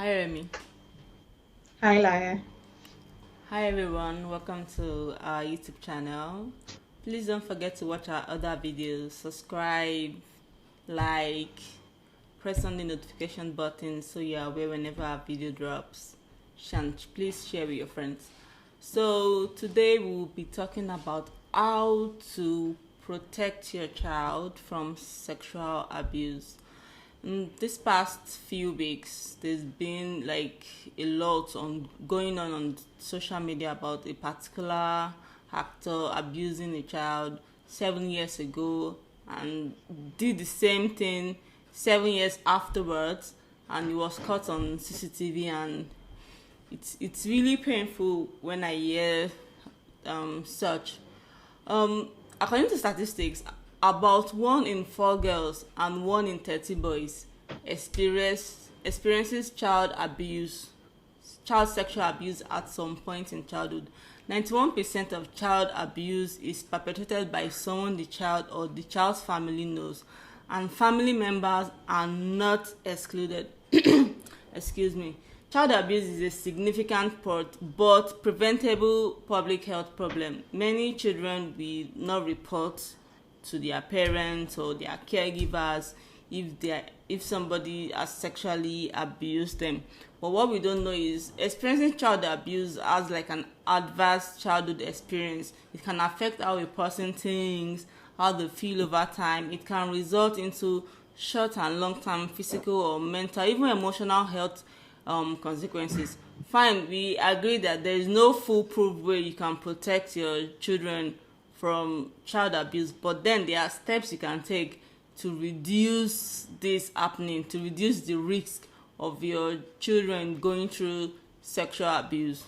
Hi Remy. Hi, Laya. Hi everyone. Welcome to our YouTube channel. Please don't forget to watch our other videos. Subscribe, like, press on the notification button so you're aware whenever our video drops. And please share with your friends. So today we'll be talking about how to protect your child from sexual abuse. In this past few weeks, there's been like a lot on going on social media about a particular actor abusing a child 7 years ago and did the same thing 7 years afterwards, and it was caught on CCTV. And it's really painful when I hear such. According to statistics, about 1 in 4 girls and 1 in 30 boys experiences child sexual abuse at some point in childhood. 91% of child abuse is perpetrated by someone the child or the child's family knows, and family members are not excluded. Excuse me. Child abuse is a significant but preventable public health problem. Many children will not report to their parents or their caregivers if somebody has sexually abused them. But what we don't know is experiencing child abuse as like an adverse childhood experience. It can affect how a person thinks, how they feel over time. It can result into short and long term physical or mental, even emotional health consequences. Fine, we agree that there is no foolproof way you can protect your children from child abuse, but then there are steps you can take to reduce this happening, to reduce the risk of your children going through sexual abuse.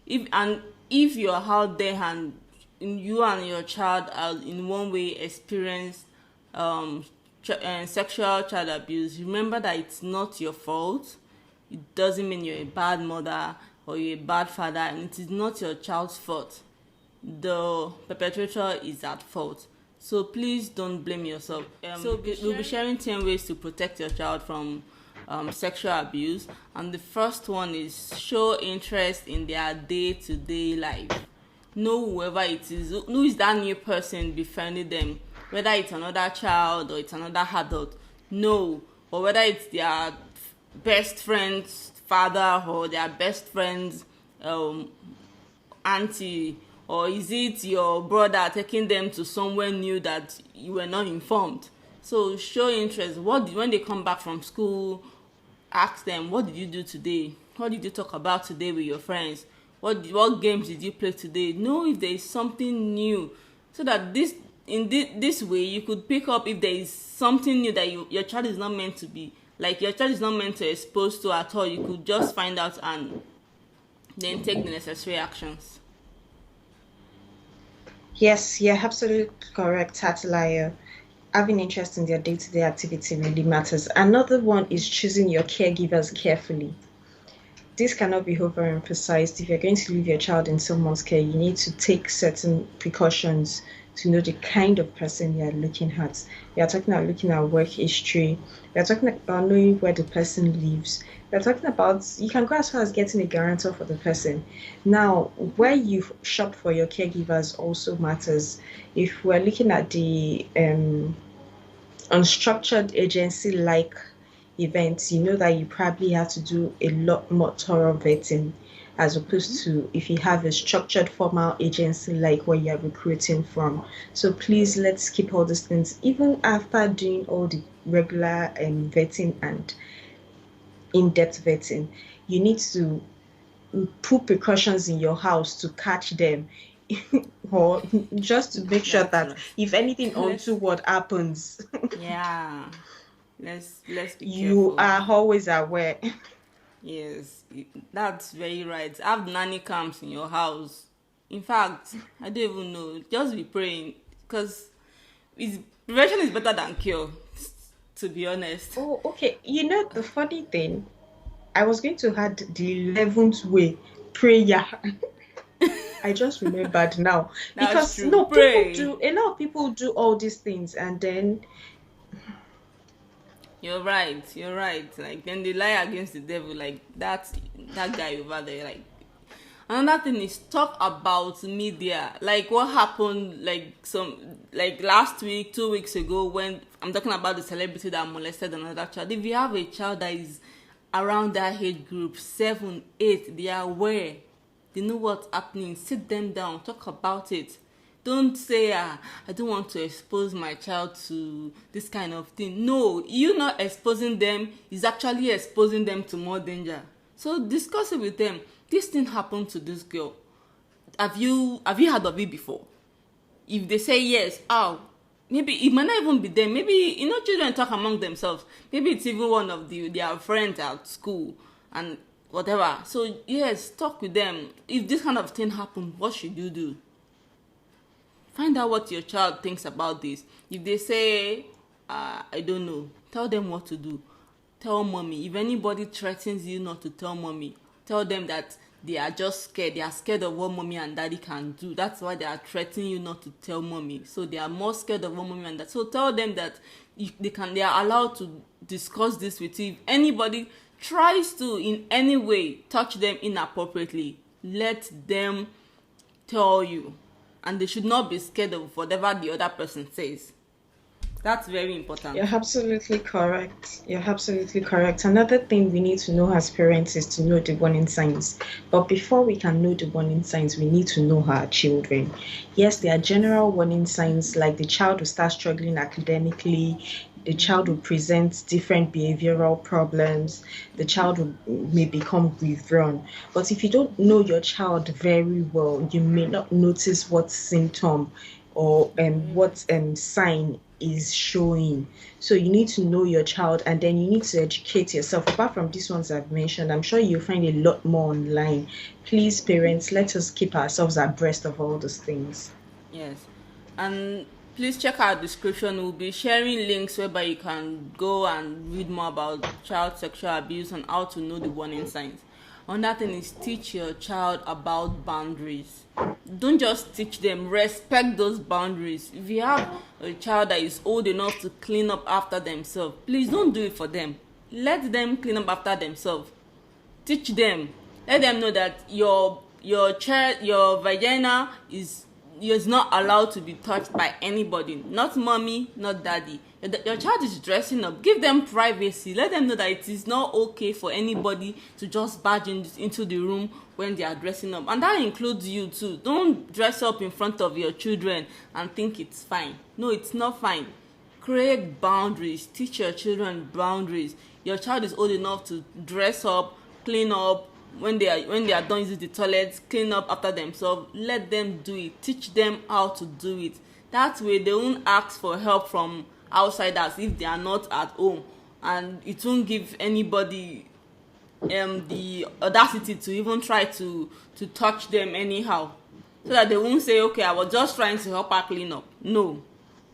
If you're out there and you and your child are in one way experienced sexual child abuse, remember that it's not your fault. It doesn't mean you're a bad mother or you're a bad father, and it is not your child's fault. The perpetrator is at fault. So please don't blame yourself. We'll be sharing 10 ways to protect your child from sexual abuse. And the first one is show interest in their day-to-day life. Know whoever it is, who is that new person befriending them, whether it's another child or it's another adult. Know, or whether it's their best friend's father or their best friend's auntie, or is it your brother taking them to somewhere new that you were not informed. So show interest. When they come back from school, ask them, what did you do today? What did you talk about today with your friends? What games did you play today? Know if there is something new, so that this way you could pick up if there is something new that your child is not meant to be, like your child is not meant to expose to at all. You could just find out and then take the necessary actions. Yes, you're absolutely correct, Tatalaya. Having interest in their day-to-day activity really matters. Another one is choosing your caregivers carefully. This cannot be overemphasized. If you're going to leave your child in someone's care, you need to take certain precautions to know the kind of person you're looking at. We are talking about looking at work history. We are talking about knowing where the person lives. We are talking about, you can go as far as getting a guarantor for the person. Now, where you shop for your caregivers also matters. If we're looking at the unstructured agency like events, you know that you probably have to do a lot more thorough vetting as opposed to if you have a structured formal agency like where you're recruiting from. So please, let's keep all these things even after doing all the regular vetting and in-depth vetting. You need to put precautions in your house to catch them or just to make sure That's that right. if anything let's untoward happens, Yeah, let's be you careful. are always aware. Yes, that's very right. Have nanny camps in your house. In fact, I don't even know. Just be praying, because prevention is better than cure. To be honest, Oh, okay. You know, the funny thing, I was going to add the 11th way, prayer. I just remembered now. that's Because true. no, Pray. a lot of people do all these things and then You're right. You're right. Like then they lie against the devil. Like that guy over there. Like another thing is talk about media. Like what happened like last week, 2 weeks ago, when I'm talking about the celebrity that molested another child. If you have a child that is around that age group, 7, 8, they are aware. They know what's happening. Sit them down. Talk about it. Don't say, I don't want to expose my child to this kind of thing. No, you not exposing them is actually exposing them to more danger. So discuss it with them. This thing happened to this girl. Have you heard of it before? If they say yes, maybe it might not even be them. Maybe, children talk among themselves. Maybe it's even one of their friends at school and whatever. So yes, talk with them. If this kind of thing happened, what should you do? Find out what your child thinks about this. If they say, I don't know, tell them what to do. Tell mommy. If anybody threatens you not to tell mommy, tell them that they are just scared. They are scared of what mommy and daddy can do. That's why they are threatening you not to tell mommy. So they are more scared of what mommy and daddy. So tell them that they are allowed to discuss this with you. If anybody tries to in any way touch them inappropriately, let them tell you. And they should not be scared of whatever the other person says. That's very important. You're absolutely correct. You're absolutely correct. Another thing we need to know as parents is to know the warning signs. But before we can know the warning signs, we need to know our children. Yes, there are general warning signs, like the child will start struggling academically, the child will present different behavioral problems, the child may become withdrawn. But if you don't know your child very well, you may not notice what symptom or what sign is showing. So you need to know your child, and then you need to educate yourself. Apart from these ones I've mentioned, I'm sure you'll find a lot more online. Please, parents, let us keep ourselves abreast of all those things. Yes. And please check our description. We'll be sharing links whereby you can go and read more about child sexual abuse and how to know the warning signs. Another thing is teach your child about boundaries. Don't just teach them, respect those boundaries. If you have a child that is old enough to clean up after themselves, please don't do it for them. Let them clean up after themselves. Teach them. Let them know that your vagina is not allowed to be touched by anybody, not mommy, not daddy. Your child is dressing up. Give them privacy. Let them know that it is not okay for anybody to just barge into the room when they are dressing up. And that includes you too. Don't dress up in front of your children and think it's fine. No, it's not fine. Create boundaries. Teach your children boundaries. Your child is old enough to dress up, clean up. When they are done using the toilets, clean up after themselves. Let them do it. Teach them how to do it. That way they won't ask for help from outsiders if they are not at home, and it won't give anybody the audacity to even try to touch them anyhow, so that they won't say, okay, I was just trying to help her clean up. No,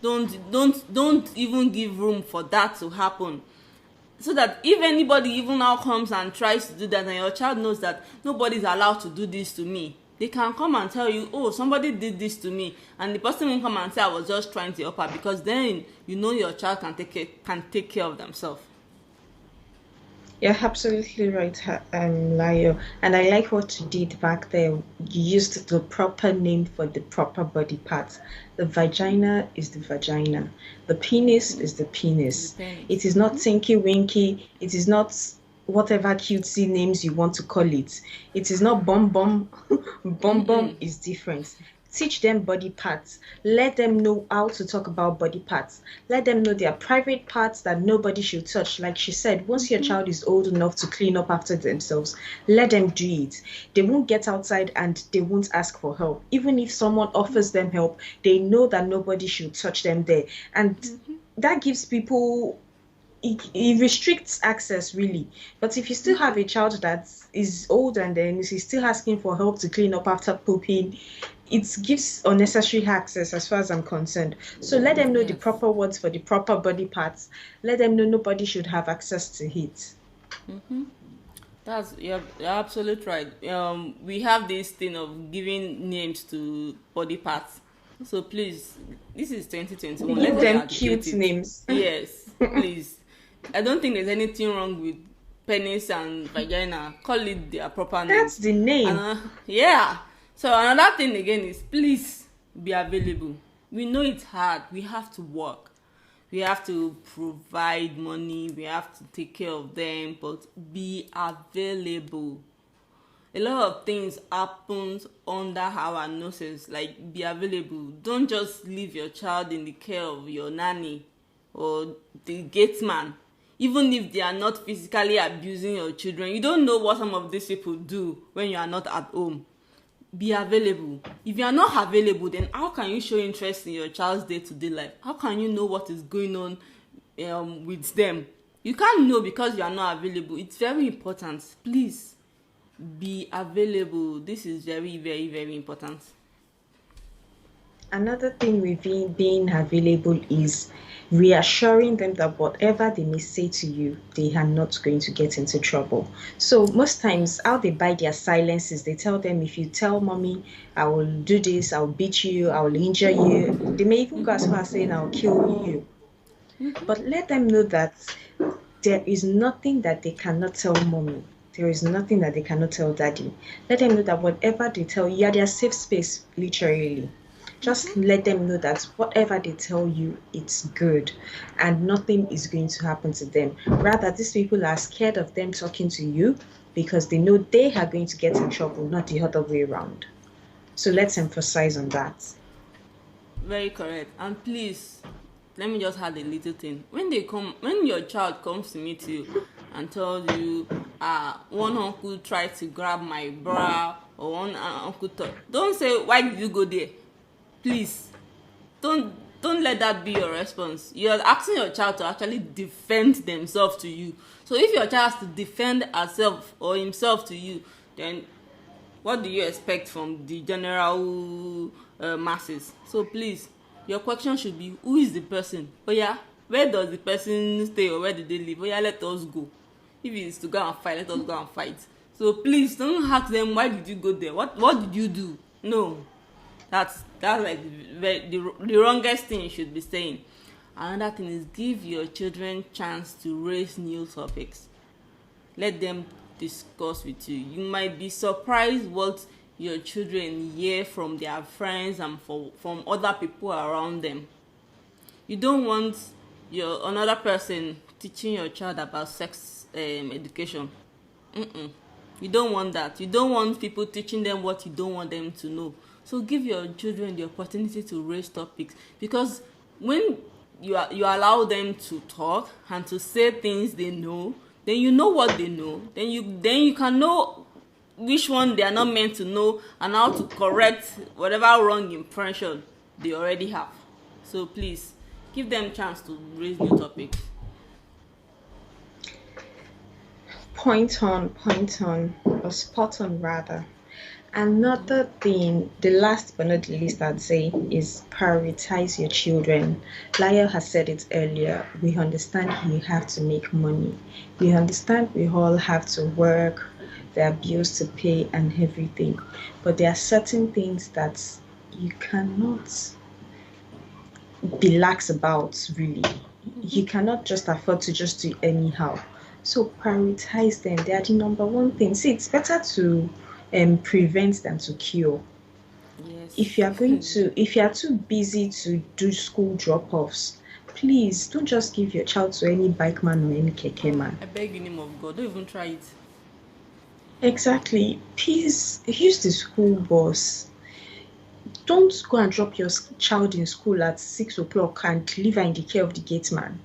don't even give room for that to happen. So that if anybody even now comes and tries to do that, and your child knows that nobody's allowed to do this to me, they can come and tell you, oh, somebody did this to me, and the person will come and say, I was just trying to help her, because then you know your child can take care of themselves. You're absolutely right, Layo. And I like what you did back there. You used the proper name for the proper body parts. The vagina is the vagina. The penis is the penis. It is not tinky winky. It is not whatever cutesy names you want to call it. It is not bum bum. Bum bum is different. Teach them body parts. Let them know how to talk about body parts. Let them know their private parts that nobody should touch. Like she said, once your child is old enough to clean up after themselves, let them do it. They won't get outside and they won't ask for help. Even if someone offers them help, they know that nobody should touch them there. And that gives people... It restricts access, really. But if you still have a child that is old and then is still asking for help to clean up after pooping, it gives unnecessary access as far as I'm concerned. So let them know the proper words for the proper body parts. Let them know nobody should have access to it. You're absolutely right. We have this thing of giving names to body parts. So please, this is 2021. Give them cute names. Yes, please. I don't think there's anything wrong with penis and vagina. Call it their proper That's names. the name. Yeah. So another thing again is please be available. We know it's hard. We have to work. We have to provide money. We have to take care of them. But be available. A lot of things happens under our noses. Like, be available. Don't just leave your child in the care of your nanny or the gateman. Even if they are not physically abusing your children, you don't know what some of these people do when you are not at home. Be available. If you are not available, then how can you show interest in your child's day-to-day life? How can you know what is going on with them? You can't know because you are not available. It's very important. Please be available. This is very, very, very important. Another thing with being available is reassuring them that whatever they may say to you, they are not going to get into trouble. So most times how they buy their silence is they tell them, if you tell mommy I will do this, I'll beat you, I will injure you. They may even go as far as saying I'll kill you. But let them know that there is nothing that they cannot tell mommy. There is nothing that they cannot tell daddy. Let them know that whatever they tell you, are their safe space, literally. Just let them know that whatever they tell you, it's good and nothing is going to happen to them. Rather, these people are scared of them talking to you because they know they are going to get in trouble, not the other way around. So let's emphasize on that. Very correct. And please, let me just add a little thing. When your child comes to meet you and tells you, one uncle tried to grab my bra, or one uncle don't say, why did you go there? Please, don't let that be your response. You are asking your child to actually defend themselves to you. So if your child has to defend herself or himself to you, then what do you expect from the general masses? So please, your question should be, who is the person? Oh yeah, where does the person stay or where do they live? Oh yeah, let us go. If it is to go and fight, let us go and fight. So please don't ask them, why did you go there? What did you do? No. That's like the wrongest thing you should be saying. Another thing is, give your children chance to raise new topics. Let them discuss with you. You might be surprised what your children hear from their friends and from other people around them. You don't want another person teaching your child about sex education. You don't want that. You don't want people teaching them what you don't want them to know. So give your children the opportunity to raise topics, because when you allow them to talk and to say things they know, then you know what they know. Then you can know which one they are not meant to know and how to correct whatever wrong impression they already have. So please give them a chance to raise new topics. Point on, or spot on rather. Another thing, the last but not the least, I'd say, is prioritize your children. Laya has said it earlier. We understand you have to make money. We understand we all have to work, there are bills to pay and everything. But there are certain things that you cannot be lax about, really. You cannot just afford to just do anyhow. So prioritize them. They are the number one thing. See, it's better to prevent than to cure. Yes. If you are too busy to do school drop-offs, please don't just give your child to any bike man or any keke man. I beg in the name of God, don't even try it. Exactly. Please use the school bus. Don't go and drop your child in school at 6 o'clock and leave her in the care of the gate man.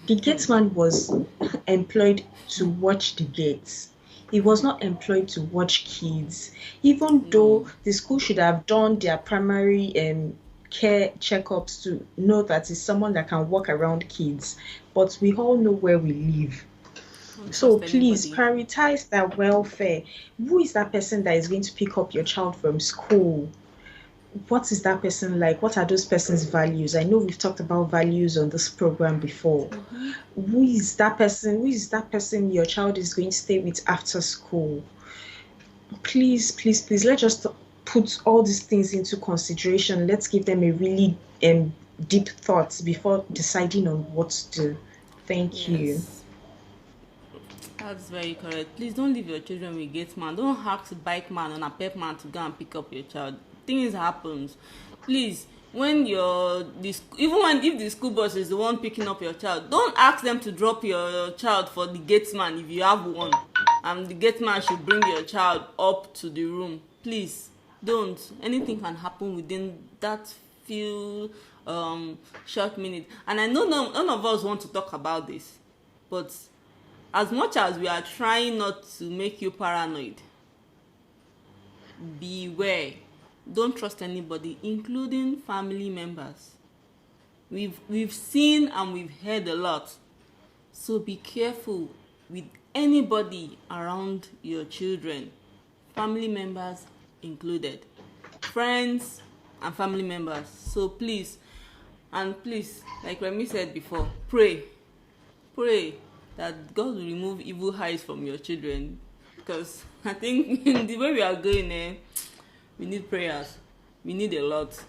The gate man was employed to watch the gates. He was not employed to watch kids. Even though the school should have done their primary care checkups to know that it's someone that can walk around kids. But we all know where we live. So please prioritize their welfare. Who is that person that is going to pick up your child from school? What is that person like? What are those person's values? I know we've talked about values on this program before. Who is that person? Who is that person your child is going to stay with after school? Please, let's just put all these things into consideration. Let's give them a really deep thought before deciding on what to do. Thank you. Yes, that's very correct. Please don't leave your children with gate man. Don't ask bike man or a pep man to go and pick up your child. Things happens. Please, when you're this, even when if the school bus is the one picking up your child, don't ask them to drop your child for the gate man if you have one, and the gate man should bring your child up to the room. Please don't. Anything can happen within that few short minutes. And I know none of us want to talk about this, but as much as we are trying not to make you paranoid, beware. Don't trust anybody, including family members. We've seen and we've heard a lot. So be careful with anybody around your children, family members included, friends and family members. So please, and please, like Remy said before, pray that God will remove evil eyes from your children, because I think the way we are going, we need prayers. We need a lot.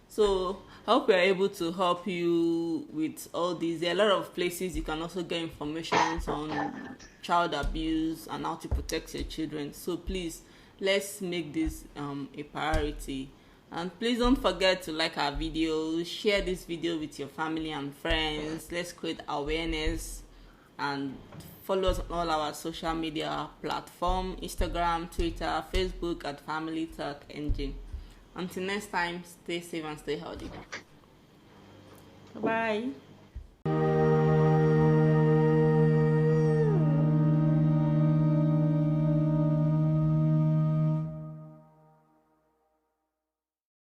So I hope we are able to help you with all these. There are a lot of places you can also get information on child abuse and how to protect your children. So please, let's make this a priority. And please don't forget to like our video, share this video with your family and friends. Let's create awareness, and follow us on all our social media platform, Instagram, Twitter, Facebook at Family Talk Engine. Until next time, stay safe and stay healthy. Bye.